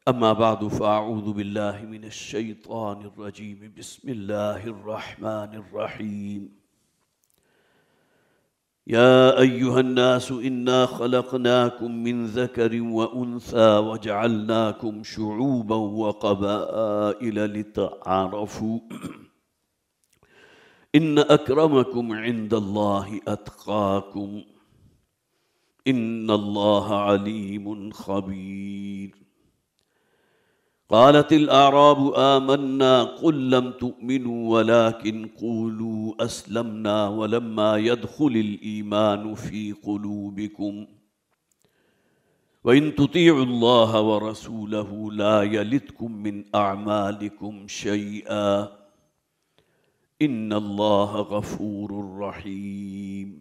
أما بعد فأعوذ بالله من الشيطان الرجيم بسم الله الرحمن الرحيم يا أيها الناس إنا خلقناكم من ذكر وأنثى وجعلناكم شعوبا وقبائل لتعارفوا إن أكرمكم عند الله أتقاكم إن الله عليم خبير قالت الأعراب آمنا قل لم تؤمنوا ولكن قولوا أسلمنا ولما يدخل الإيمان في قلوبكم وإن تطيعوا الله ورسوله لا يلتكم من أعمالكم شيئا إن الله غفور رحيم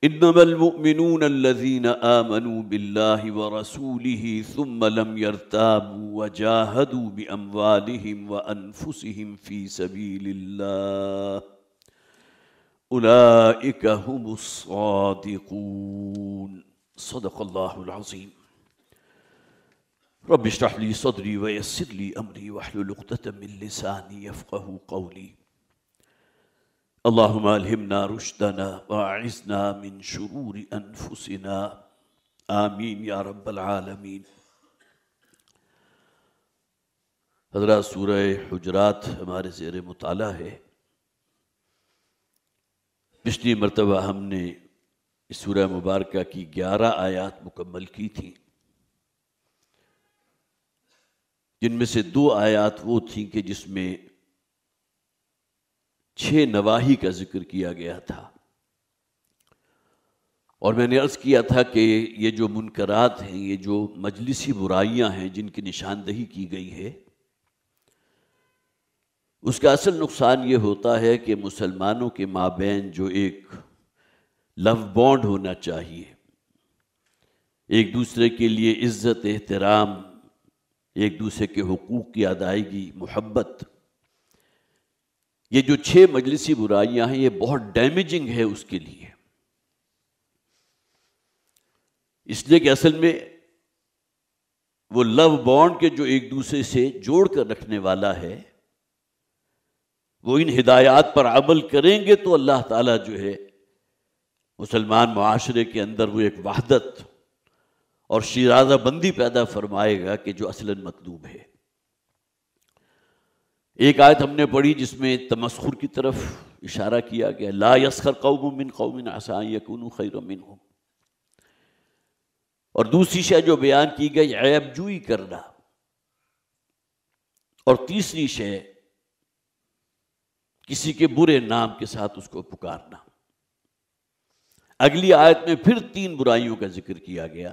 إنما المؤمنون الذين آمنوا بالله ورسوله ثم لم يرتابوا وجاهدوا بأموالهم وأنفسهم في سبيل الله أولئك هم الصادقون صدق الله العظيم رب اشرح لي صدري ويسر لي أمري واحلل عقدة من لساني يفقهوا قولي اللهم ألهمنا رشدنا وأعذنا من شرور أنفسنا آمین یا رب العالمین۔ حضرات سورہ حجرات ہمارے زیر مطالعہ ہے۔ پچھلی مرتبہ ہم نے اس سورہ مبارکہ کی 11 آیات مکمل کی تھی، جن میں سے 2 آیات وہ تھیں کہ جس میں 6 نواہی کا ذکر کیا گیا تھا، اور میں نے عرض کیا تھا کہ یہ جو منکرات ہیں، یہ جو مجلسی برائیاں ہیں جن کی نشاندہی کی گئی ہے، اس کا اصل نقصان یہ ہوتا ہے کہ مسلمانوں کے مابین جو ایک لو بانڈ ہونا چاہیے، ایک دوسرے کے لیے عزت، احترام، ایک دوسرے کے حقوق کی ادائیگی، محبت، یہ جو 6 مجلسی برائیاں ہیں یہ بہت ڈیمیجنگ ہے اس کے لیے، اس لیے کہ اصل میں وہ لو بانڈ کے جو ایک دوسرے سے جوڑ کر رکھنے والا ہے، وہ ان ہدایات پر عمل کریں گے تو اللہ تعالیٰ جو ہے مسلمان معاشرے کے اندر وہ ایک وحدت اور شیرازہ بندی پیدا فرمائے گا کہ جو اصلاً مطلوب ہے۔ ایک آیت ہم نے پڑھی جس میں تمسخر کی طرف اشارہ کیا گیا، لا یسخر قوم من قوم عسى ان يكونوا خیرا منهم، اور دوسری شے جو بیان کی گئی عیب جوئی کرنا، اور تیسری شے کسی کے برے نام کے ساتھ اس کو پکارنا۔ اگلی آیت میں پھر 3 برائیوں کا ذکر کیا گیا۔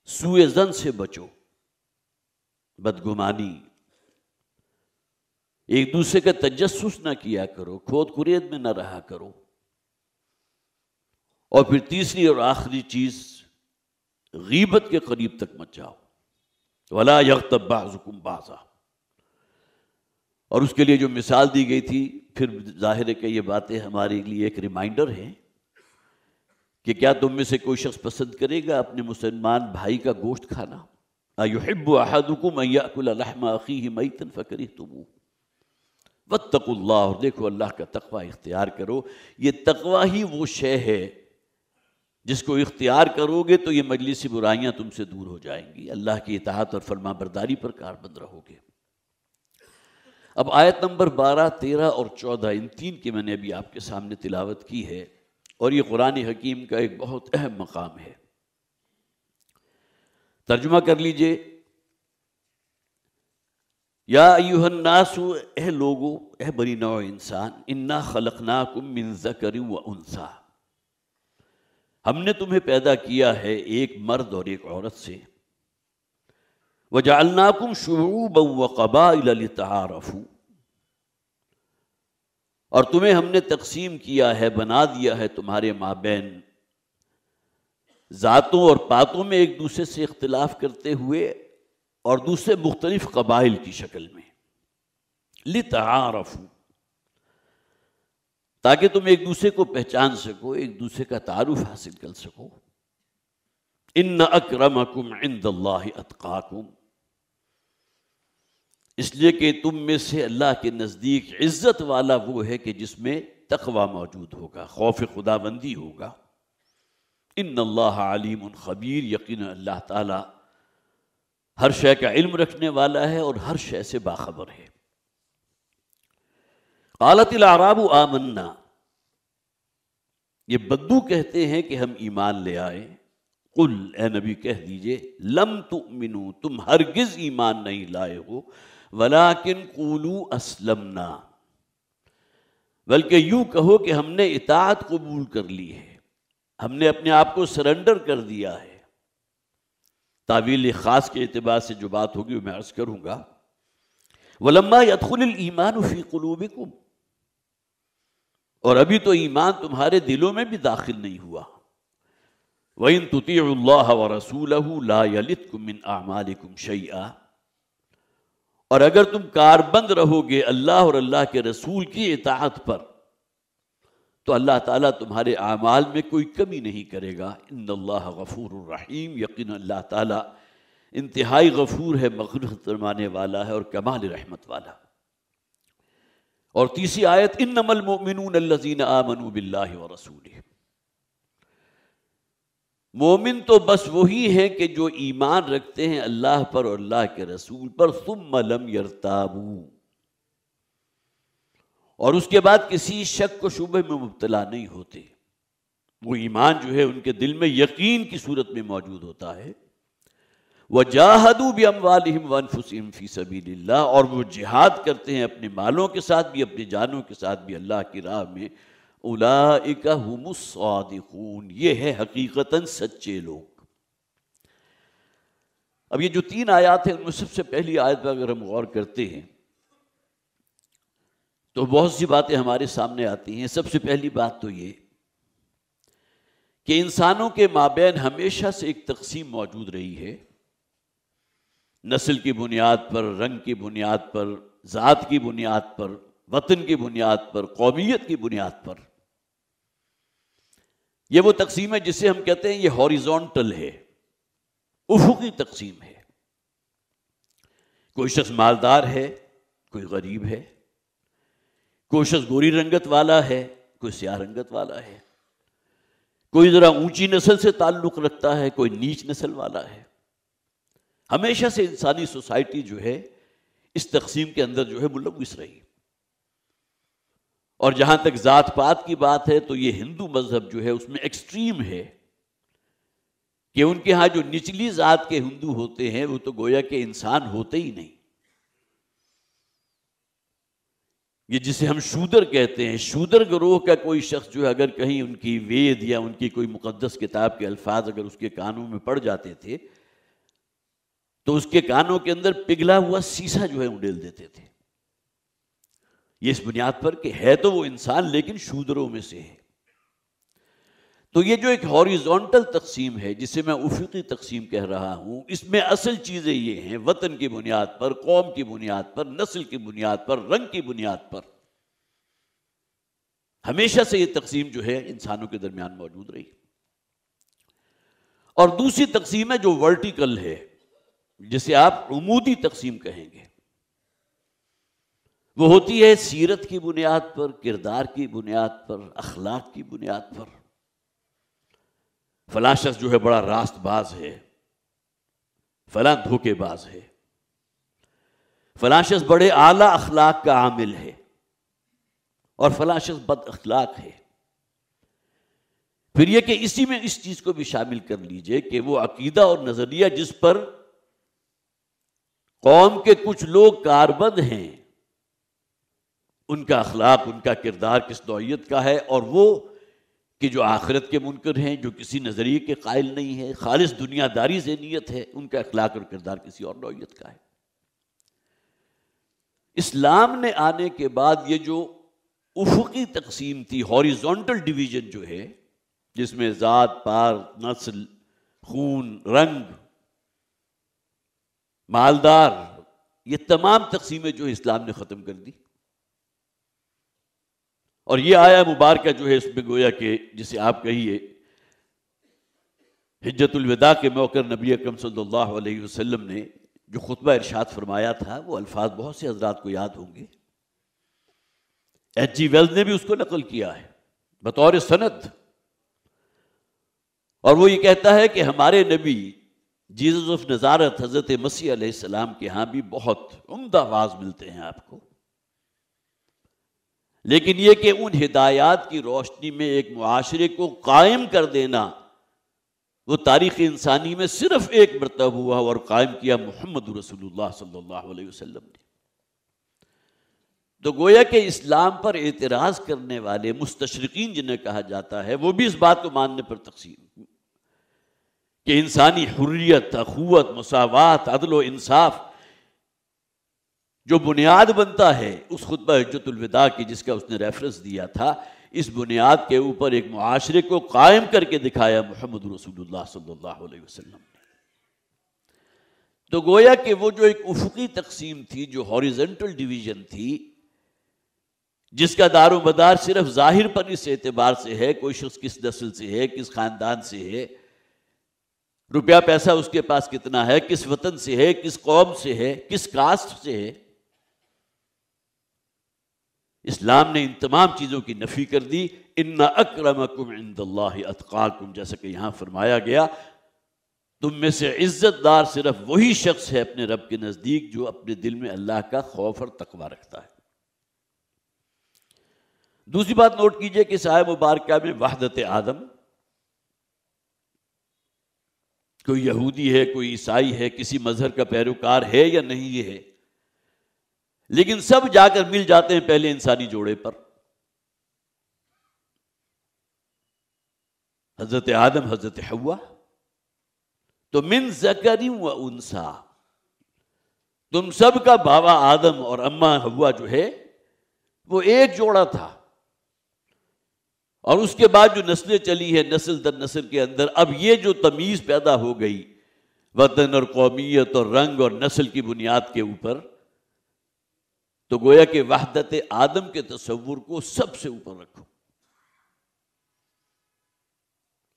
سوء ظن سے بچو، بدگمانی، ایک دوسرے کا تجسس نہ کیا کرو، کھود کرید میں نہ رہا کرو، اور پھر تیسری اور آخری چیز غیبت کے قریب تک مت جاؤ، وَلَا يَغْتَبْ بَعْضُكُمْ بَعْضًا، اور اس کے لیے جو مثال دی گئی تھی، پھر ظاہر ہے کہ یہ باتیں ہمارے لیے ایک ریمائنڈر ہیں کہ کیا تم میں سے کوئی شخص پسند کرے گا اپنے مسلمان بھائی کا گوشت کھانا؟ أَيُحِبُّ أَحَدُكُمْ أَن يَأْكُلَ لَحْمَ أَخِيهِ مَيْتًا فَكَرِهْتُمُوهُ وَاتَّقُوا اللَّه، اور دیکھو اللہ کا تقوی اختیار کرو۔ یہ تقوی ہی وہ شے ہے جس کو اختیار کرو گے تو یہ مجلسی برائیاں تم سے دور ہو جائیں گی، اللہ کی اطاعت اور فرما برداری پر کاربند رہو گے۔ اب آیت نمبر 12، 13 اور 14 ان 3 کی میں نے ابھی آپ کے سامنے تلاوت کی ہے، اور یہ قرآن حکیم کا ایک بہت اہم مقام ہے۔ ترجمہ کر لیجئے۔ یا ایھا الناس، اے لوگو، اے بنی نوع انسان، انا خلقناکم من ذکر و انثی، ہم نے تمہیں پیدا کیا ہے ایک مرد اور ایک عورت سے، وجعلناکم شعوبا وقبائل لتعارفوا، اور تمہیں ہم نے تقسیم کیا ہے، بنا دیا ہے تمہارے مابین ذاتوں اور پاتوں میں ایک دوسرے سے اختلاف کرتے ہوئے، اور دوسرے مختلف قبائل کی شکل میں، لتعارفوا، تاکہ تم ایک دوسرے کو پہچان سکو، ایک دوسرے کا تعارف حاصل کر سکو۔ ان اکرمکم عند اللہ اتقاکم، اس لیے کہ تم میں سے اللہ کے نزدیک عزت والا وہ ہے کہ جس میں تقوی موجود ہوگا، خوف خدا بندی ہوگا۔ ان اللہ علیم خبیر، یقینا اللہ تعالی ہر شے کا علم رکھنے والا ہے اور ہر شے سے باخبر ہے۔ قالت الاعراب آمنا، یہ بدو کہتے ہیں کہ ہم ایمان لے آئے۔ قل، اے نبی کہہ دیجئے، لم تؤمنوا، تم ہرگز ایمان نہیں لائے ہو، ولیکن قولوا اسلمنا، بلکہ یوں کہو کہ ہم نے اطاعت قبول کر لی ہے، ہم نے اپنے آپ کو سرنڈر کر دیا ہے۔ تعویل خاص کے اعتبار سے جو بات ہوگی وہ میں عرض کروں گا۔ وَلَمَّا يَدْخُلِ الْإِيمَانُ فِي قُلُوبِكُمْ، اور ابھی تو ایمان تمہارے دلوں میں بھی داخل نہیں ہوا۔ وَإِن تُطِيعُوا اللَّهَ وَرَسُولَهُ لَا يَلِتْكُم مِّنْ أَعْمَالِكُمْ شَيْئًا، اور اگر تم کاربند رہو گے اللہ اور اللہ کے رسول کی اطاعت پر تو اللہ تعالیٰ تمہارے اعمال میں کوئی کمی نہیں کرے گا۔ ان اللہ غفور الرحیم، یقینا اللہ تعالیٰ انتہائی غفور ہے، مغفرت فرمانے والا ہے اور کمال رحمت والا۔ اور تیسری آیت، انما المؤمنون الذین آمنوا باللہ ورسولہ، مومن تو بس وہی ہیں کہ جو ایمان رکھتے ہیں اللہ پر اور اللہ کے رسول پر، ثم لم یرتابوا، اور اس کے بعد کسی شک و شبہ میں مبتلا نہیں ہوتے۔ وہ ایمان جو ہے ان کے دل میں یقین کی صورت میں موجود ہوتا ہے۔ وَجَاهَدُوا بِأَمْوَالِهِمْ وَأَنفُسِهِمْ فِي سَبِيلِ اللَّهِ، اور وہ جہاد کرتے ہیں اپنے مالوں کے ساتھ بھی، اپنی جانوں کے ساتھ بھی اللہ کی راہ میں۔ أُولَئِكَ هُمُ الصَّادِقُونَ، یہ ہے حقیقتاً سچے لوگ۔ اب یہ جو تین آیات ہیں ان میں سب سے پہلی آیت پر اگر ہم غور کرتے ہیں تو بہت سی باتیں ہمارے سامنے آتی ہیں۔ سب سے پہلی بات تو یہ کہ انسانوں کے مابین ہمیشہ سے ایک تقسیم موجود رہی ہے، نسل کی بنیاد پر، رنگ کی بنیاد پر، ذات کی بنیاد پر، وطن کی بنیاد پر، قومیت کی بنیاد پر۔ یہ وہ تقسیم ہے جسے ہم کہتے ہیں یہ ہاریزونٹل ہے، افقی تقسیم ہے۔ کوئی شخص مالدار ہے، کوئی غریب ہے، کوئی شخص گوری رنگت والا ہے، کوئی سیاہ رنگت والا ہے، کوئی ذرا اونچی نسل سے تعلق رکھتا ہے، کوئی نیچ نسل والا ہے۔ ہمیشہ سے انسانی سوسائٹی جو ہے اس تقسیم کے اندر جو ہے ملوث رہی۔ اور جہاں تک ذات پات کی بات ہے تو یہ ہندو مذہب جو ہے اس میں ایکسٹریم ہے کہ ان کے ہاں جو نچلی ذات کے ہندو ہوتے ہیں وہ تو گویا کہ انسان ہوتے ہی نہیں۔ یہ جسے ہم شودر کہتے ہیں، شودر گروہ کا کوئی شخص جو ہے اگر کہیں ان کی وید یا ان کی کوئی مقدس کتاب کے الفاظ اگر اس کے کانوں میں پڑ جاتے تھے تو اس کے کانوں کے اندر پگھلا ہوا سیسا جو ہے اڈیل دیتے تھے۔ یہ اس بنیاد پر کہ ہے تو وہ انسان لیکن شودروں میں سے ہے۔ تو یہ جو ایک ہاریزونٹل تقسیم ہے جسے میں افقی تقسیم کہہ رہا ہوں، اس میں اصل چیزیں یہ ہیں، وطن کی بنیاد پر، قوم کی بنیاد پر، نسل کی بنیاد پر، رنگ کی بنیاد پر ہمیشہ سے یہ تقسیم جو ہے انسانوں کے درمیان موجود رہی۔ اور دوسری تقسیم ہے جو ورٹیکل ہے، جسے آپ عمودی تقسیم کہیں گے، وہ ہوتی ہے سیرت کی بنیاد پر، کردار کی بنیاد پر، اخلاق کی بنیاد پر۔ فلاں شخص جو ہے بڑا راست باز ہے، فلاں دھوکے باز ہے، فلاں شخص بڑے اعلیٰ اخلاق کا عامل ہے اور فلاں شخص بد اخلاق ہے۔ پھر یہ کہ اسی میں اس چیز کو بھی شامل کر لیجئے کہ وہ عقیدہ اور نظریہ جس پر قوم کے کچھ لوگ کاربند ہیں، ان کا اخلاق، ان کا کردار کس نوعیت کا ہے، اور وہ کہ جو آخرت کے منکر ہیں، جو کسی نظریے کے قائل نہیں ہے، خالص دنیا داری ذہنیت ہے، ان کا اخلاق اور کردار کسی اور نوعیت کا ہے۔ اسلام نے آنے کے بعد یہ جو افقی تقسیم تھی، ہاریزونٹل ڈویژن جو ہے، جس میں ذات پات، نسل، خون، رنگ، مالدار، یہ تمام تقسیمیں جو اسلام نے ختم کر دی۔ اور یہ آیا مبارکہ جو ہے اس میں گویا کہ جسے آپ کہیے حجت الوداع کے موقع نبی اکرم صلی اللہ علیہ وسلم نے جو خطبہ ارشاد فرمایا تھا، وہ الفاظ بہت سے حضرات کو یاد ہوں گے. ایچ جی ویلز نے بھی اس کو نقل کیا ہے بطور سند، اور وہ یہ کہتا ہے کہ ہمارے نبی جیزس آف نزارت حضرت مسیح علیہ السلام کے ہاں بھی بہت عمدہ واعظ ملتے ہیں آپ کو، لیکن یہ کہ ان ہدایات کی روشنی میں ایک معاشرے کو قائم کر دینا، وہ تاریخ انسانی میں صرف ایک مرتبہ ہوا اور قائم کیا محمد رسول اللہ صلی اللہ علیہ وسلم نے. تو گویا کہ اسلام پر اعتراض کرنے والے مستشرقین جنہیں کہا جاتا ہے، وہ بھی اس بات کو ماننے پر تقسیم کہ انسانی حریت، اخوت، مساوات، عدل و انصاف جو بنیاد بنتا ہے اس خطبہ حجت الوداع کی جس کا اس نے ریفرنس دیا تھا، اس بنیاد کے اوپر ایک معاشرے کو قائم کر کے دکھایا محمد رسول اللہ صلی اللہ علیہ وسلم نے. تو گویا کہ وہ جو ایک افقی تقسیم تھی، جو ہاریزنٹل ڈویژن تھی، جس کا دار و مدار صرف ظاہر پر اس اعتبار سے ہے کوئی شخص کس نسل سے ہے، کس خاندان سے ہے، روپیہ پیسہ اس کے پاس کتنا ہے، کس وطن سے ہے، کس قوم سے ہے، کس کاسٹ سے ہے، اسلام نے ان تمام چیزوں کی نفی کر دی. ان اکرمکم عند اللہ اتقاکم، جیسا کہ یہاں فرمایا گیا تم میں سے عزت دار صرف وہی شخص ہے اپنے رب کے نزدیک جو اپنے دل میں اللہ کا خوف اور تقوی رکھتا ہے. دوسری بات نوٹ کیجئے کہ اس آیہ مبارکہ میں وحدت آدم، کوئی یہودی ہے، کوئی عیسائی ہے، کسی مذہب کا پیروکار ہے یا نہیں ہے، لیکن سب جا کر مل جاتے ہیں پہلے انسانی جوڑے پر. حضرت آدم، حضرت حوا، تو من ذکر و انثی، تم سب کا بابا آدم اور اماں حوا جو ہے وہ ایک جوڑا تھا، اور اس کے بعد جو نسلیں چلی ہیں نسل در نسل کے اندر، اب یہ جو تمیز پیدا ہو گئی وطن اور قومیت اور رنگ اور نسل کی بنیاد کے اوپر، تو گویا کہ وحدت آدم کے تصور کو سب سے اوپر رکھو،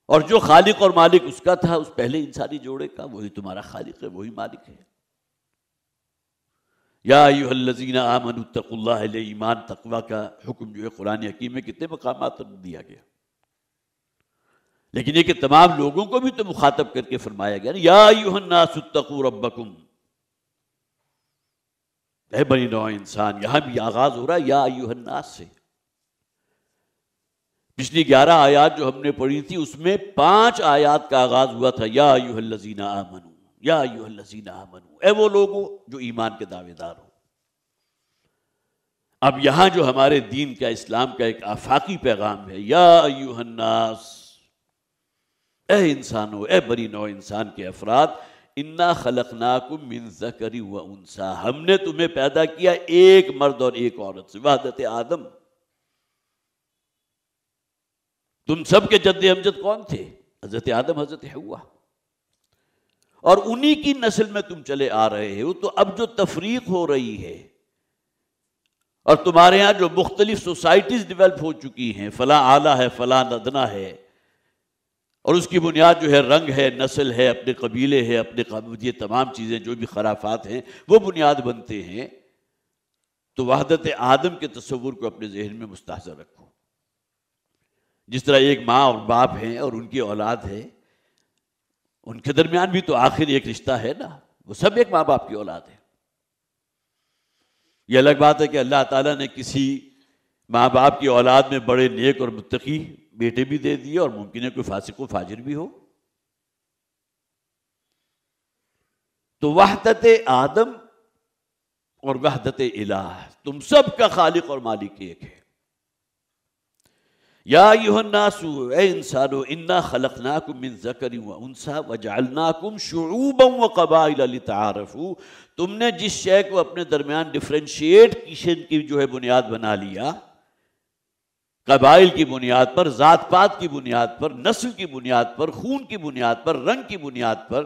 اور جو خالق اور مالک اس کا تھا، اس پہلے انسانی جوڑے کا، وہی تمہارا خالق ہے، وہی مالک ہے. یا ایھا الذین آمنوا اتقوا اللہ، ایمان تقوی کا حکم جو ہے قرآن حکیم میں کتنے مقامات پر دیا گیا، لیکن یہ کہ تمام لوگوں کو بھی تو مخاطب کر کے فرمایا گیا، یا ایھا الناس اتقوا ربکم، اے بنی نوع انسان. یہاں بھی آغاز ہو رہا ہے یا ایھا الناس سے. پچھلی 11 آیات جو ہم نے پڑھی تھی اس میں 5 آیات کا آغاز ہوا تھا یا ایھا الذین آمنوا، یا ایھا الذین آمنوا، اے وہ لوگوں جو ایمان کے دعوے دار ہو. اب یہاں جو ہمارے دین کا، اسلام کا ایک آفاقی پیغام ہے، یا ایھا الناس، اے انسانو، اے بنی نوع انسان کے افراد، انا خلقناکم من ذکر و انثی، ہم نے تمہیں پیدا کیا ایک مرد اور ایک عورت سے، وحدت آدم. تم سب کے جد امجد کون تھے؟ حضرت آدم، حضرت حوا، اور انہی کی نسل میں تم چلے آ رہے ہو. تو اب جو تفریق ہو رہی ہے اور تمہارے ہاں جو مختلف سوسائٹیز ڈیولپ ہو چکی ہیں، فلاں اعلیٰ ہے، فلاں ادنا ہے، اور اس کی بنیاد جو ہے رنگ ہے، نسل ہے، اپنے قبیلے ہے، اپنے یہ تمام چیزیں جو بھی خرافات ہیں وہ بنیاد بنتے ہیں. تو وحدت آدم کے تصور کو اپنے ذہن میں مستحضر رکھو. جس طرح ایک ماں اور باپ ہیں اور ان کی اولاد ہے، ان کے درمیان بھی تو آخر ایک رشتہ ہے نا، وہ سب ایک ماں باپ کی اولاد ہے. یہ الگ بات ہے کہ اللہ تعالیٰ نے کسی ماں باپ کی اولاد میں بڑے نیک اور متقی بیٹے بھی دے دیے، اور ممکن ہے کوئی فاسق و فاجر بھی ہو. تو وحدت آدم اور وحدت الہ، تم سب کا خالق اور مالک ایک ہے. یا ایھا الناس، اے انسانو، انا خلقناکم من ذکر و انثی وجعلناکم شعوبا وقبائل لتعارفوا، تم نے جس شے کو اپنے درمیان ڈفرینشیٹ کی جو ہے بنیاد بنا لیا، قبائل کی بنیاد پر، ذات پات کی بنیاد پر، نسل کی بنیاد پر، خون کی بنیاد پر، رنگ کی بنیاد پر،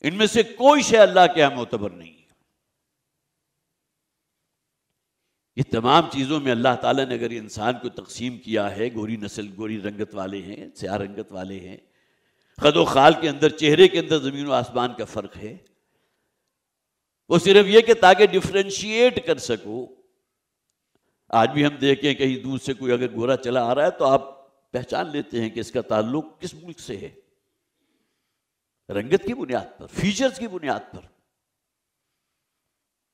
ان میں سے کوئی شے اللہ کے یہاں معتبر نہیں ہے. یہ تمام چیزوں میں اللہ تعالیٰ نے اگر انسان کو تقسیم کیا ہے، گوری نسل، گوری رنگت والے ہیں، سیاہ رنگت والے ہیں، خد و خال کے اندر، چہرے کے اندر زمین و آسمان کا فرق ہے. وہ صرف یہ کہ تاکہ ڈفرینشیٹ کر سکو. آج بھی ہم دیکھیں کہیں دور سے کوئی اگر گورا چلا آ رہا ہے تو آپ پہچان لیتے ہیں کہ اس کا تعلق کس ملک سے ہے، رنگت کی بنیاد پر، فیچرز کی بنیاد پر.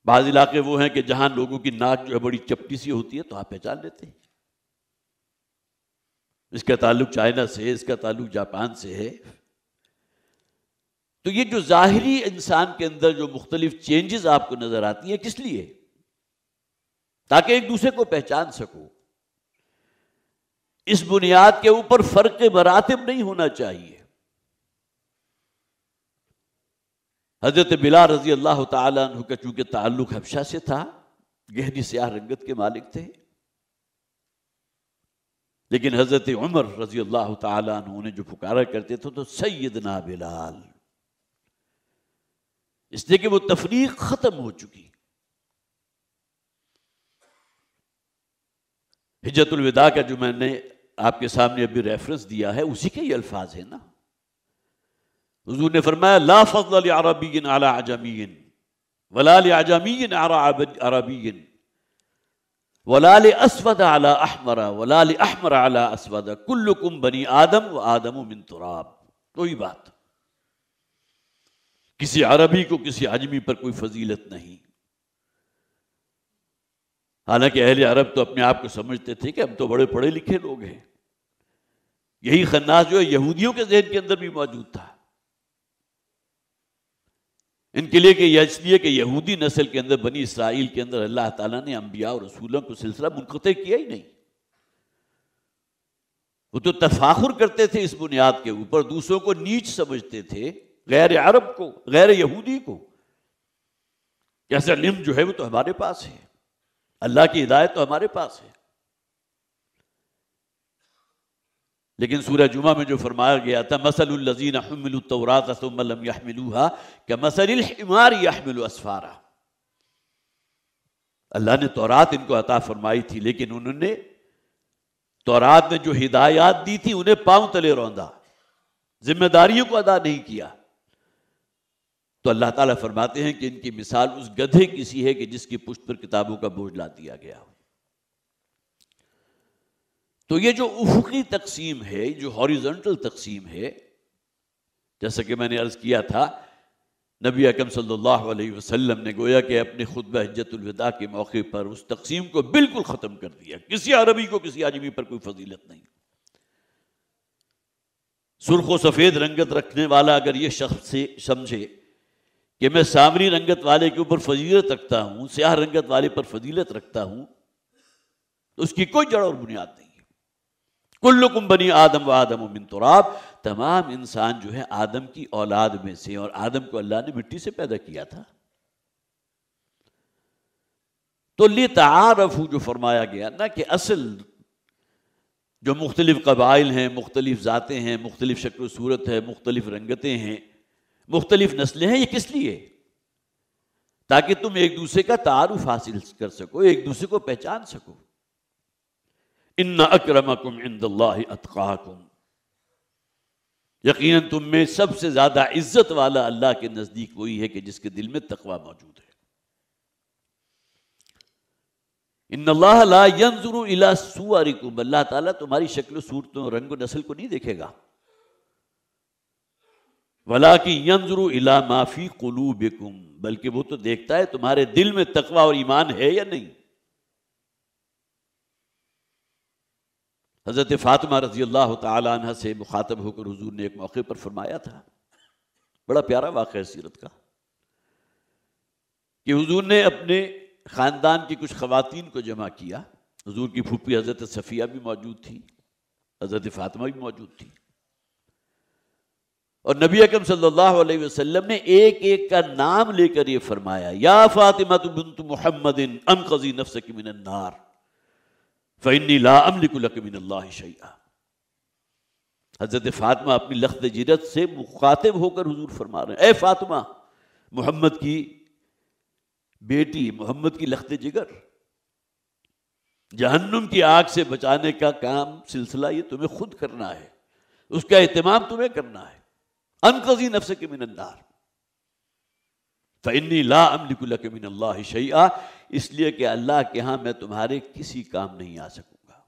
بعض علاقے وہ ہیں کہ جہاں لوگوں کی ناک جو ہے بڑی چپٹی سی ہوتی ہے تو آپ پہچان لیتے ہیں اس کا تعلق چائنا سے، اس کا تعلق جاپان سے ہے. تو یہ جو ظاہری انسان کے اندر جو مختلف چینجز آپ کو نظر آتی ہیں، کس لیے؟ تاکہ ایک دوسرے کو پہچان سکو. اس بنیاد کے اوپر فرق مراتب نہیں ہونا چاہیے. حضرت بلال رضی اللہ تعالیٰ عنہ کا چونکہ تعلق حبشہ سے تھا، گہری سیاہ رنگت کے مالک تھے، لیکن حضرت عمر رضی اللہ تعالیٰ عنہ نے جو پکارا کرتے تھے تو سیدنا بلال، اس لیے کہ وہ تفریق ختم ہو چکی. حجت الوداع کا جو میں نے آپ کے سامنے ابھی ریفرنس دیا ہے اسی کے یہ الفاظ ہیں نا. حضور نے فرمایا لا فضل لعربی علی عجمی ولا لعجمی علی عربی ولا لاسود علی احمر ولا لاحمر علی اسود کلکم بنی آدم و آدم من تراب. کوئی بات، کسی عربی کو کسی عجمی پر کوئی فضیلت نہیں. حالانکہ اہل عرب تو اپنے آپ کو سمجھتے تھے کہ ہم تو بڑے پڑھے لکھے لوگ ہیں. یہی خناس جو ہے یہودیوں کے ذہن کے اندر بھی موجود تھا. ان کے لیے کہ یہ اس لیے کہ یہودی نسل کے اندر، بنی اسرائیل کے اندر اللہ تعالیٰ نے انبیاء اور رسولوں کو سلسلہ منقطع کیا ہی نہیں. وہ تو تفاخر کرتے تھے اس بنیاد کے اوپر، دوسروں کو نیچ سمجھتے تھے، غیر عرب کو، غیر یہودی کو. جیسا علم جو ہے وہ تو ہمارے پاس ہے، اللہ کی ہدایت تو ہمارے پاس ہے. لیکن سورہ جمعہ میں جو فرمایا گیا تھا مثل الذین حملوا التوراۃ ثم لم يحملوها كمثل الحمار يحمل اسفارا، اللہ نے تورات ان کو عطا فرمائی تھی لیکن انہوں نے تورات نے جو ہدایات دی تھی انہیں پاؤں تلے روندا، ذمہ داریوں کو ادا نہیں کیا. تو اللہ تعالیٰ فرماتے ہیں کہ ان کی مثال اس گدھے کی سی ہے کہ جس کی پشت پر کتابوں کا بوجھ لا دیا گیا. تو یہ جو افقی تقسیم ہے، جو ہاریزونٹل تقسیم ہے، جیسا کہ میں نے عرض کیا تھا، نبی اکرم صلی اللہ علیہ وسلم نے گویا کہ اپنے خطبہ حجت الوداع کے موقع پر اس تقسیم کو بالکل ختم کر دیا. کسی عربی کو کسی عجمی پر کوئی فضیلت نہیں. سرخ و سفید رنگت رکھنے والا اگر یہ شخص سے سمجھے کہ میں سامری رنگت والے کے اوپر فضیلت رکھتا ہوں، سیاہ رنگت والے پر فضیلت رکھتا ہوں، تو اس کی کوئی جڑ اور بنیاد نہیں. کلکم بنی آدم و آدم من تراب، تمام انسان جو ہے آدم کی اولاد میں سے، اور آدم کو اللہ نے مٹی سے پیدا کیا تھا. تو لتعارفوا جو فرمایا گیا نا کہ اصل جو مختلف قبائل ہیں، مختلف ذاتیں ہیں، مختلف شکل و صورت ہے، مختلف رنگتیں ہیں، مختلف نسلیں ہیں، یہ کس لیے؟ تاکہ تم ایک دوسرے کا تعارف حاصل کر سکو، ایک دوسرے کو پہچان سکو. ان اکرمکم عند اللہ اتقاکم، یقیناً تم میں سب سے زیادہ عزت والا اللہ کے نزدیک وہی ہے کہ جس کے دل میں تقوی موجود ہے. ان اللہ لا ينظر الى صورکم، اللہ تعالیٰ تمہاری شکل و صورتوں، رنگ و نسل کو نہیں دیکھے گا. وَلَٰكِن يَنظُرُ إِلَىٰ مَا فِي قُلُوبِكُمْ، بلکہ وہ تو دیکھتا ہے تمہارے دل میں تقوی اور ایمان ہے یا نہیں. حضرت فاطمہ رضی اللہ تعالی عنہ سے مخاطب ہو کر حضور نے ایک موقع پر فرمایا تھا، بڑا پیارا واقعہ ہے سیرت کا، کہ حضور نے اپنے خاندان کی کچھ خواتین کو جمع کیا. حضور کی پھوپھی حضرت صفیہ بھی موجود تھی، حضرت فاطمہ بھی موجود تھی، اور نبی اکرم صلی اللہ علیہ وسلم نے ایک ایک کا نام لے کر یہ فرمایا، یا فاطمہ بنت محمد انقذی نفسک من النار فإنی لا املک لک من اللہ شیئا. حضرت فاطمہ اپنی لخت جرت سے مخاطب ہو کر حضور فرما رہے ہیں، اے فاطمہ، محمد کی بیٹی، محمد کی لخت جگر، جہنم کی آگ سے بچانے کا کام، سلسلہ یہ تمہیں خود کرنا ہے، اس کا اہتمام تمہیں کرنا ہے. انقذی نفسک من النار فإنی لا املک لک من اللہ شیئا، اس لیے کہ اللہ کے ہاں میں تمہارے کسی کام نہیں آ سکوں گا۔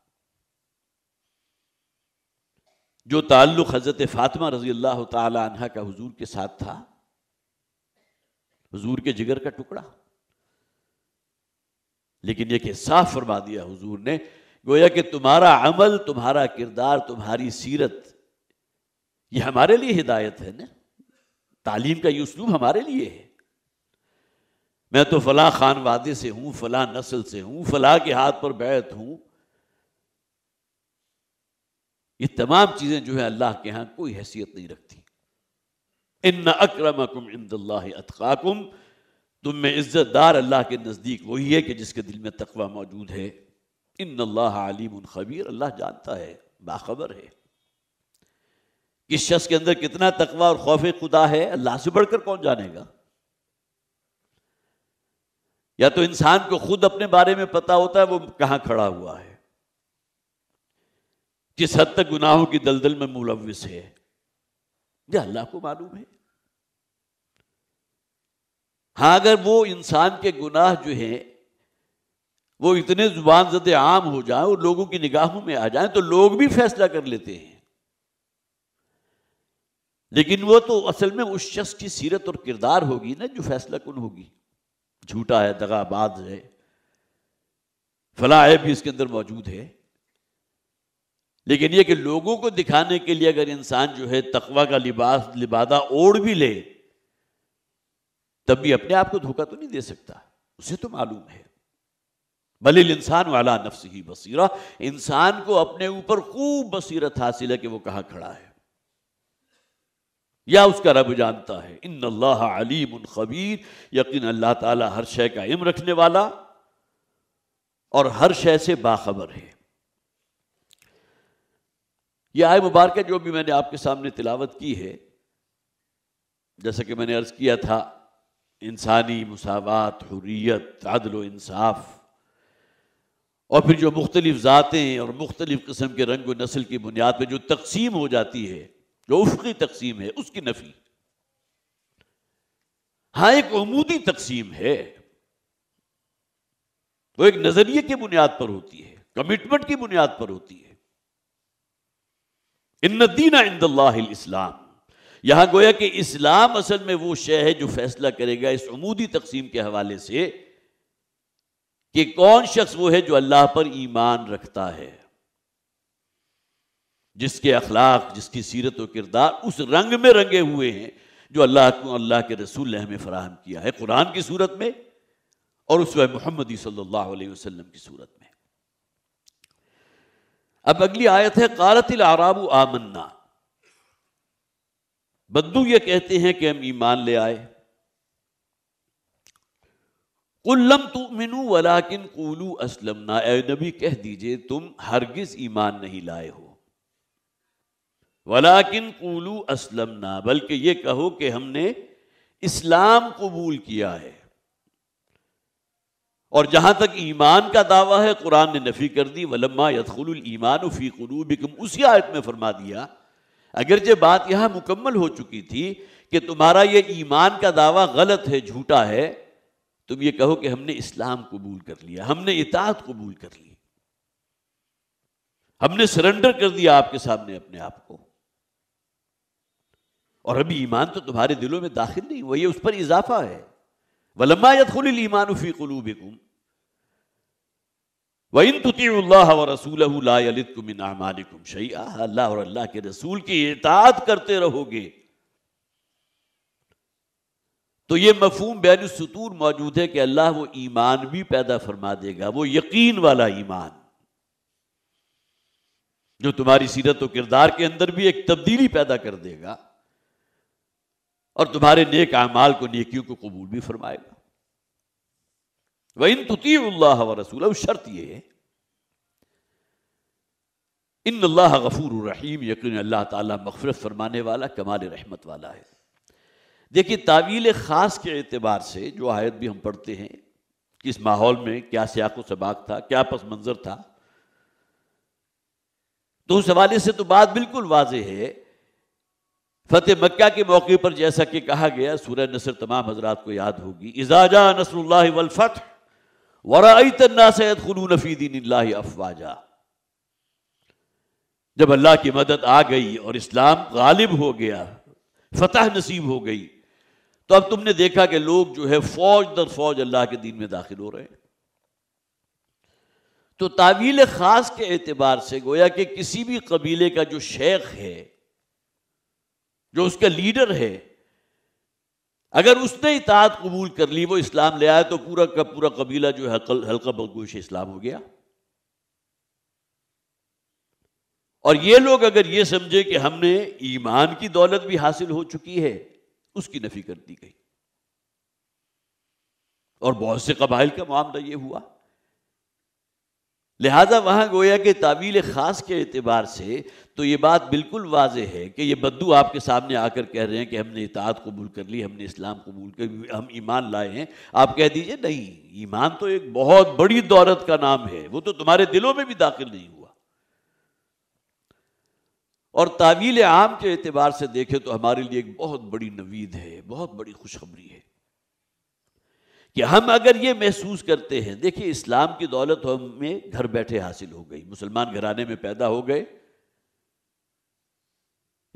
جو تعلق حضرت فاطمہ رضی اللہ تعالی عنہ کا حضور کے ساتھ تھا، حضور کے جگر کا ٹکڑا، لیکن یہ کہ صاف فرما دیا حضور نے، گویا کہ تمہارا عمل، تمہارا کردار، تمہاری سیرت یہ ہمارے لیے ہدایت ہے نا، تعلیم کا یہ اسلوب ہمارے لیے ہے۔ میں تو فلاں خان وادے سے ہوں، فلاں نسل سے ہوں، فلاں کے ہاتھ پر بیعت ہوں، یہ تمام چیزیں جو ہے اللہ کے ہاں کوئی حیثیت نہیں رکھتی۔ ان اکرمکم عند اللہ اتقاکم، تم میں عزت دار اللہ کے نزدیک وہی ہے کہ جس کے دل میں تقوی موجود ہے۔ ان اللہ علیم خبیر، اللہ جانتا ہے، باخبر ہے۔ کس شخص کے اندر کتنا تقوی اور خوف خدا ہے، اللہ سے بڑھ کر کون جانے گا؟ یا تو انسان کو خود اپنے بارے میں پتا ہوتا ہے وہ کہاں کھڑا ہوا ہے، کس حد تک گناہوں کی دلدل میں ملوث ہے، یہ اللہ کو معلوم ہے۔ ہاں اگر وہ انسان کے گناہ جو ہیں وہ اتنے زبان زد عام ہو جائیں اور لوگوں کی نگاہوں میں آ جائیں تو لوگ بھی فیصلہ کر لیتے ہیں، لیکن وہ تو اصل میں اس شخص کی سیرت اور کردار ہوگی نا جو فیصلہ کن ہوگی۔ جھوٹا ہے، دغا باز ہے، فلاں عیب بھی اس کے اندر موجود ہے، لیکن یہ کہ لوگوں کو دکھانے کے لیے اگر انسان جو ہے تقوی کا لبادہ اوڑھ بھی لے تب بھی اپنے آپ کو دھوکہ تو نہیں دے سکتا، اسے تو معلوم ہے۔ بل الانسان علی نفسہ بصیرہ، انسان کو اپنے اوپر خوب بصیرت حاصل ہے کہ وہ کہاں کھڑا ہے، یا اس کا رب جانتا ہے۔ ان اللہ علیم خبیر، یقین اللہ تعالیٰ ہر شے کا علم رکھنے والا اور ہر شے سے باخبر ہے۔ یہ آیت مبارکہ جو بھی میں نے آپ کے سامنے تلاوت کی ہے، جیسا کہ میں نے عرض کیا تھا، انسانی مساوات، حریت، عدل و انصاف، اور پھر جو مختلف ذاتیں اور مختلف قسم کے رنگ و نسل کی بنیاد پہ جو تقسیم ہو جاتی ہے، جو افقی تقسیم ہے، اس کی نفی۔ ہاں ایک عمودی تقسیم ہے، وہ ایک نظریے کی بنیاد پر ہوتی ہے، کمٹمنٹ کی بنیاد پر ہوتی ہے۔ ان الدین عند اللہ الاسلام، یہاں گویا کہ اسلام اصل میں وہ شے ہے جو فیصلہ کرے گا اس عمودی تقسیم کے حوالے سے کہ کون شخص وہ ہے جو اللہ پر ایمان رکھتا ہے، جس کے اخلاق، جس کی سیرت و کردار اس رنگ میں رنگے ہوئے ہیں جو اللہ کو، اللہ کے رسول نے ہمیں فراہم کیا ہے، قرآن کی صورت میں اور اسوہ محمدی صلی اللہ علیہ وسلم کی صورت میں۔ اب اگلی آیت ہے قالت الاعراب آمنا، بدو یہ کہتے ہیں کہ ہم ایمان لے آئے۔ قل لم تؤمنوا ولکن قولوا اسلمنا، اے نبی کہہ دیجئے تم ہرگز ایمان نہیں لائے ہو، ولیکن قولوا اسلمنا، بلکہ یہ کہو کہ ہم نے اسلام قبول کیا ہے۔ اور جہاں تک ایمان کا دعویٰ ہے قرآن نے نفی کر دی، ولما يدخل الایمان فی قلوبکم، اسی آیت میں فرما دیا، اگرچہ بات یہاں مکمل ہو چکی تھی کہ تمہارا یہ ایمان کا دعویٰ غلط ہے، جھوٹا ہے، تم یہ کہو کہ ہم نے اسلام قبول کر لیا، ہم نے اطاعت قبول کر لی، ہم نے سرنڈر کر دیا آپ کے سامنے اپنے آپ کو، اور ابھی ایمان تو تمہارے دلوں میں داخل نہیں ہوا، یہ اس پر اضافہ ہے۔ وَلَمَّا يَدْخُلِ الْإِيمَانُ فِي قُلُوبِكُمْ وَإِن تُطِيعُوا اللَّهَ وَرَسُولَهُ لَا يَلِدْكُم مِّنْ أَعْمَالِكُمْ شَيْئًا، اللہ اور اللہ کے رسول کی اطاعت کرتے رہو گے تو یہ مفہوم بین السطور موجود ہے کہ اللہ وہ ایمان بھی پیدا فرما دے گا، وہ یقین والا ایمان جو تمہاری سیرت و کردار کے اندر بھی ایک تبدیلی پیدا کر دے گا اور تمہارے نیک اعمال کو، نیکیوں کو قبول بھی فرمائے گا۔ وَإِن تُطِيعُوا اللَّهَ وَرَسُولَهُ، شرط یہ ہے ان اللہ غفور الرحیم، یقین اللہ تعالیٰ مغفرت فرمانے والا، کمال رحمت والا ہے۔ دیکھیے تعویل خاص کے اعتبار سے جو آیت بھی ہم پڑھتے ہیں، کس ماحول میں کیا سیاق و سباق تھا، کیا پس منظر تھا، تو اس حوالے سے تو بات بالکل واضح ہے فتح مکہ کے موقع پر جیسا کہ کہا گیا، سورہ نصر تمام حضرات کو یاد ہوگی، اذا جاء نصر اللہ والفتح ورأیت الناس يدخلون فی دین اللہ افواجا، جب اللہ کی مدد آ گئی اور اسلام غالب ہو گیا، فتح نصیب ہو گئی، تو اب تم نے دیکھا کہ لوگ جو ہے فوج در فوج اللہ کے دین میں داخل ہو رہے ہیں۔ تو تعویل خاص کے اعتبار سے گویا کہ کسی بھی قبیلے کا جو شیخ ہے، جو اس کا لیڈر ہے، اگر اس نے اطاعت قبول کر لی، وہ اسلام لے آئے، تو پورا کا پورا قبیلہ جو ہے حلقہ بگوش اسلام ہو گیا۔ اور یہ لوگ اگر یہ سمجھے کہ ہم نے ایمان کی دولت بھی حاصل ہو چکی ہے، اس کی نفی کر دی گئی۔ اور بہت سے قبائل کا معاملہ یہ ہوا، لہذا وہاں گویا کہ تعویل خاص کے اعتبار سے تو یہ بات بالکل واضح ہے کہ یہ بدو آپ کے سامنے آ کر کہہ رہے ہیں کہ ہم نے اطاعت قبول کر لی، ہم نے اسلام قبول کر لی، ہم ایمان لائے ہیں۔ آپ کہہ دیجئے نہیں، ایمان تو ایک بہت بڑی دولت کا نام ہے، وہ تو تمہارے دلوں میں بھی داخل نہیں ہوا۔ اور تعویل عام کے اعتبار سے دیکھیں تو ہمارے لیے ایک بہت بڑی نوید ہے، بہت بڑی خوشخبری ہے کہ ہم اگر یہ محسوس کرتے ہیں، دیکھیں اسلام کی دولت ہمیں گھر بیٹھے حاصل ہو گئی، مسلمان گھرانے میں پیدا ہو گئے،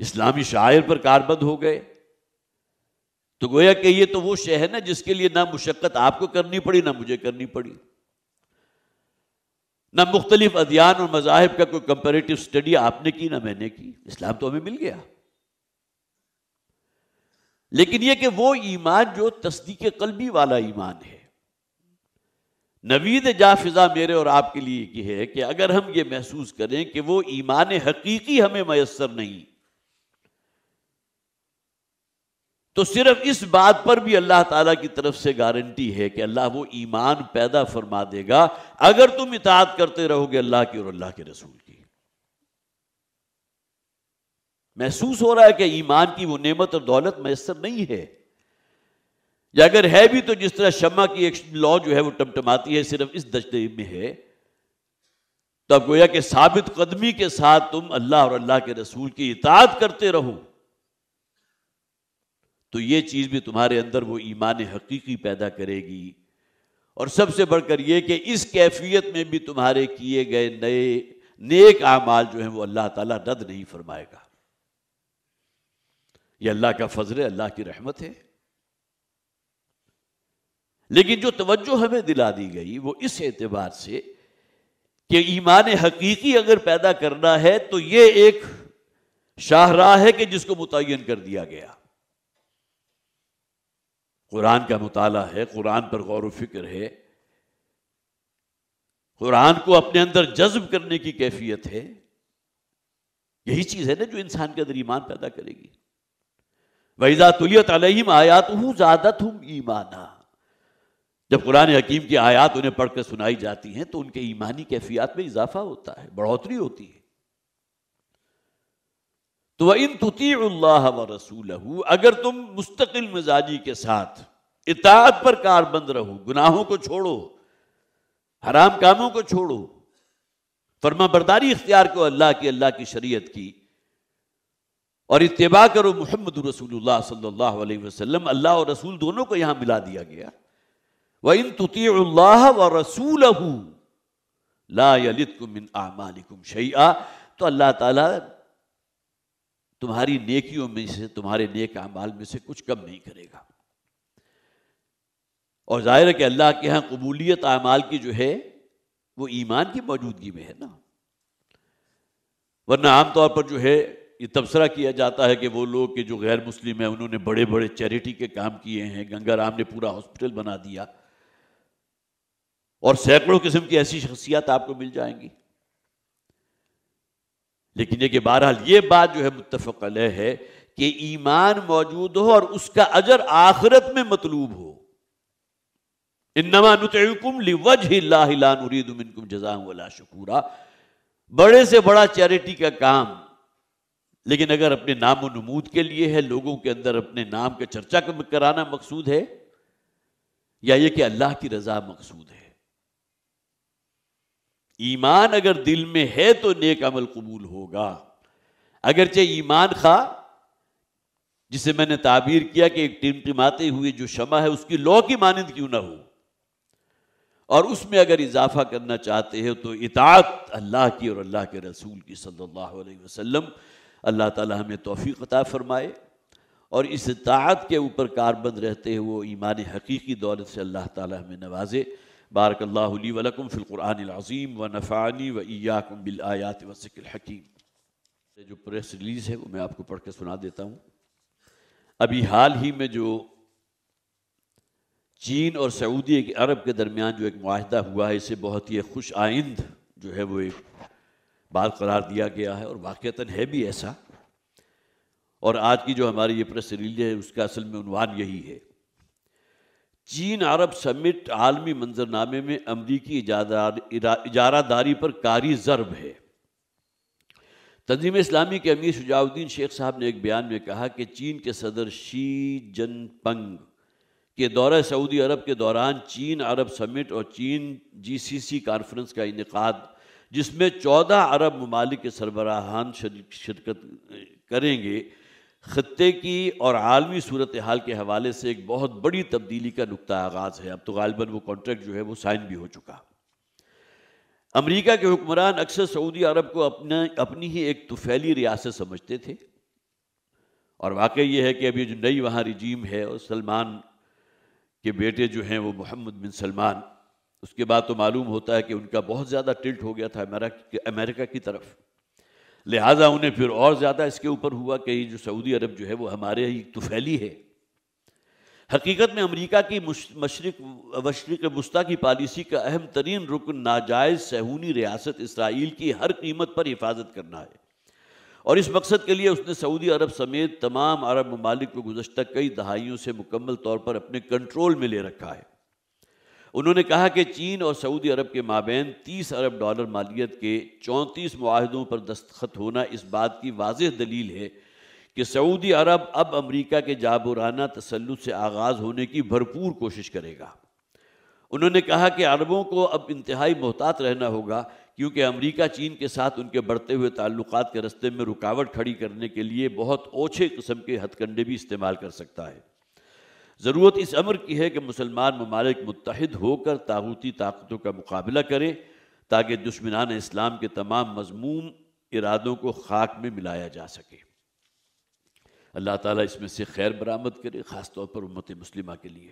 اسلامی شعائر پر کاربند ہو گئے، تو گویا کہ یہ تو وہ شے ہے نا جس کے لیے نہ مشقت آپ کو کرنی پڑی نہ مجھے کرنی پڑی، نہ مختلف ادیان اور مذاہب کا کوئی کمپیریٹو سٹڈی آپ نے کی نہ میں نے کی، اسلام تو ہمیں مل گیا۔ لیکن یہ کہ وہ ایمان جو تصدیق قلبی والا ایمان ہے، نوید جا فضا میرے اور آپ کے لیے یہ ہے کہ اگر ہم یہ محسوس کریں کہ وہ ایمان حقیقی ہمیں میسر نہیں، تو صرف اس بات پر بھی اللہ تعالیٰ کی طرف سے گارنٹی ہے کہ اللہ وہ ایمان پیدا فرما دے گا اگر تم اطاعت کرتے رہو گے اللہ کی اور اللہ کے رسول کی۔ محسوس ہو رہا ہے کہ ایمان کی وہ نعمت اور دولت میسر نہیں ہے، یا اگر ہے بھی تو جس طرح شمع کی ایک لو جو ہے وہ ٹمٹماتی ہے، صرف اس درجے میں ہے، تو اب گویا کہ ثابت قدمی کے ساتھ تم اللہ اور اللہ کے رسول کی اطاعت کرتے رہو، تو یہ چیز بھی تمہارے اندر وہ ایمان حقیقی پیدا کرے گی۔ اور سب سے بڑھ کر یہ کہ اس کیفیت میں بھی تمہارے کیے گئے نئے نیک اعمال جو ہیں وہ اللہ تعالیٰ رد نہیں فرمائے گا۔ یہ اللہ کا فضل ہے، اللہ کی رحمت ہے۔ لیکن جو توجہ ہمیں دلا دی گئی وہ اس اعتبار سے کہ ایمان حقیقی اگر پیدا کرنا ہے تو یہ ایک شاہراہ ہے کہ جس کو متعین کر دیا گیا۔ قرآن کا مطالعہ ہے، قرآن پر غور و فکر ہے، قرآن کو اپنے اندر جذب کرنے کی کیفیت ہے، یہی چیز ہے نا جو انسان کے اندر ایمان پیدا کرے گی۔ وَإِذَا تُلِيَتْ عَلَيْهِمْ آيَاتُهُ زَادَتْهُمْ ایمانا، جب قرآن حکیم کی آیات انہیں پڑھ کر سنائی جاتی ہیں تو ان کے ایمانی کیفیات میں اضافہ ہوتا ہے، بڑھوتری ہوتی ہے۔ تو وَإِن تُطِيعُوا اللَّهَ وَرَسُولَهُ، اگر تم مستقل مزاجی کے ساتھ اطاعت پر کاربند رہو، گناہوں کو چھوڑو، حرام کاموں کو چھوڑو، فرما برداری اختیار کرو اللہ کی شریعت کی، اور اتباع کرو محمد رسول اللہ صلی اللہ علیہ وسلم، اللہ اور رسول دونوں کو یہاں ملا دیا گیا۔ وَإِن تُطِيعُوا اللَّهَ وَرَسُولَهُ لَا يَلِتْكُم مِّنْ أَعْمَالِكُمْ شَيْئًا، تو اللہ تعالیٰ تمہاری نیکیوں میں سے، تمہارے نیک اعمال میں سے کچھ کم نہیں کرے گا۔ اور ظاہر ہے کہ اللہ کے ہاں قبولیت اعمال کی جو ہے وہ ایمان کی موجودگی میں ہے نا، ورنہ عام طور پر جو ہے یہ تبصرہ کیا جاتا ہے کہ وہ لوگ کہ جو غیر مسلم ہیں انہوں نے بڑے بڑے چیریٹی کے کام کیے ہیں، گنگا رام نے پورا ہاسپٹل بنا دیا، اور سینکڑوں قسم کی ایسی شخصیات آپ کو مل جائیں گی۔ لیکن یہ کہ بہرحال یہ بات جو ہے متفق علیہ ہے کہ ایمان موجود ہو اور اس کا اجر آخرت میں مطلوب ہو۔ انما نطعمکم لوجہ اللہ لا نرید منکم جزاء ولا شکورا، بڑے سے بڑا چیریٹی کا کام، لیکن اگر اپنے نام و نمود کے لیے ہے، لوگوں کے اندر اپنے نام کا چرچا کرانا مقصود ہے، یا یہ کہ اللہ کی رضا مقصود ہے۔ ایمان اگر دل میں ہے تو نیک عمل قبول ہوگا، اگرچہ ایمان خواہ جسے میں نے تعبیر کیا کہ ایک ٹمٹماتے ہوئے جو شمع ہے اس کی لو کی مانند کیوں نہ ہو، اور اس میں اگر اضافہ کرنا چاہتے ہیں تو اطاعت اللہ کی اور اللہ کے رسول کی صلی اللہ علیہ وسلم۔ اللہ تعالی ہمیں توفیق عطا فرمائے اور اس اطاعت کے اوپر کاربند رہتے ہوئے ایمان حقیقی دولت سے اللہ تعالی ہمیں نوازے۔ بارک اللہ لی ولکم فی القرآن العظیم ونفعنی وإیاکم بالآیات والذکر الحکیم۔ جو پریس ریلیز ہے وہ میں آپ کو پڑھ کے سنا دیتا ہوں۔ ابھی حال ہی میں جو چین اور سعودی عرب کے درمیان جو ایک معاہدہ ہوا ہے، اسے بہت ہی خوش آئند جو ہے وہ ایک بات قرار دیا گیا ہے، اور واقعتاً ہے بھی ایسا۔ اور آج کی جو ہماری یہ پریس ریلیز ہے اس کا اصل میں عنوان یہی ہے: چین عرب سمٹ عالمی منظرنامے میں امریکی اجارہ داری پر کاری ضرب ہے۔ تنظیم اسلامی کے امیر شجاع الدین شیخ صاحب نے ایک بیان میں کہا کہ چین کے صدر شی جن پنگ کے دورہ سعودی عرب کے دوران چین عرب سمٹ اور چین GCC کانفرنس کا انعقاد، جس میں 14 عرب ممالک کے سربراہان شرکت کریں گے، خطے کی اور عالمی صورتحال کے حوالے سے ایک بہت بڑی تبدیلی کا نقطہ آغاز ہے۔ اب تو غالباً وہ کانٹریکٹ جو ہے وہ سائن بھی ہو چکا۔ امریکہ کے حکمران اکثر سعودی عرب کو اپنی ہی ایک طفیلی ریاست سمجھتے تھے، اور واقعی یہ ہے کہ ابھی جو نئی وہاں رجیم ہے اور سلمان کے بیٹے جو ہیں وہ محمد بن سلمان، اس کے بعد تو معلوم ہوتا ہے کہ ان کا بہت زیادہ ٹلٹ ہو گیا تھا امریکہ کی طرف، لہٰذا انہیں پھر اور زیادہ اس کے اوپر ہوا کہ یہ جو سعودی عرب جو ہے وہ ہمارے ہی طفیلی ہے۔ حقیقت میں امریکہ کی مشرق وسطیٰ کی پالیسی کا اہم ترین رکن ناجائز صہیونی ریاست اسرائیل کی ہر قیمت پر حفاظت کرنا ہے، اور اس مقصد کے لیے اس نے سعودی عرب سمیت تمام عرب ممالک کو گزشتہ کئی دہائیوں سے مکمل طور پر اپنے کنٹرول میں لے رکھا ہے۔ انہوں نے کہا کہ چین اور سعودی عرب کے مابین $30 ارب مالیت کے 34 معاہدوں پر دستخط ہونا اس بات کی واضح دلیل ہے کہ سعودی عرب اب امریکہ کے جابرانہ تسلط سے آغاز ہونے کی بھرپور کوشش کرے گا۔ انہوں نے کہا کہ عربوں کو اب انتہائی محتاط رہنا ہوگا، کیونکہ امریکہ چین کے ساتھ ان کے بڑھتے ہوئے تعلقات کے راستے میں رکاوٹ کھڑی کرنے کے لیے بہت اوچھے قسم کے ہتھ کنڈے بھی استعمال کر سکتا ہے۔ ضرورت اس امر کی ہے کہ مسلمان ممالک متحد ہو کر طاغوتی طاقتوں کا مقابلہ کریں، تاکہ دشمنان اسلام کے تمام مذموم ارادوں کو خاک میں ملایا جا سکے۔ اللہ تعالیٰ اس میں سے خیر برآمد کرے، خاص طور پر امت مسلمہ کے لیے۔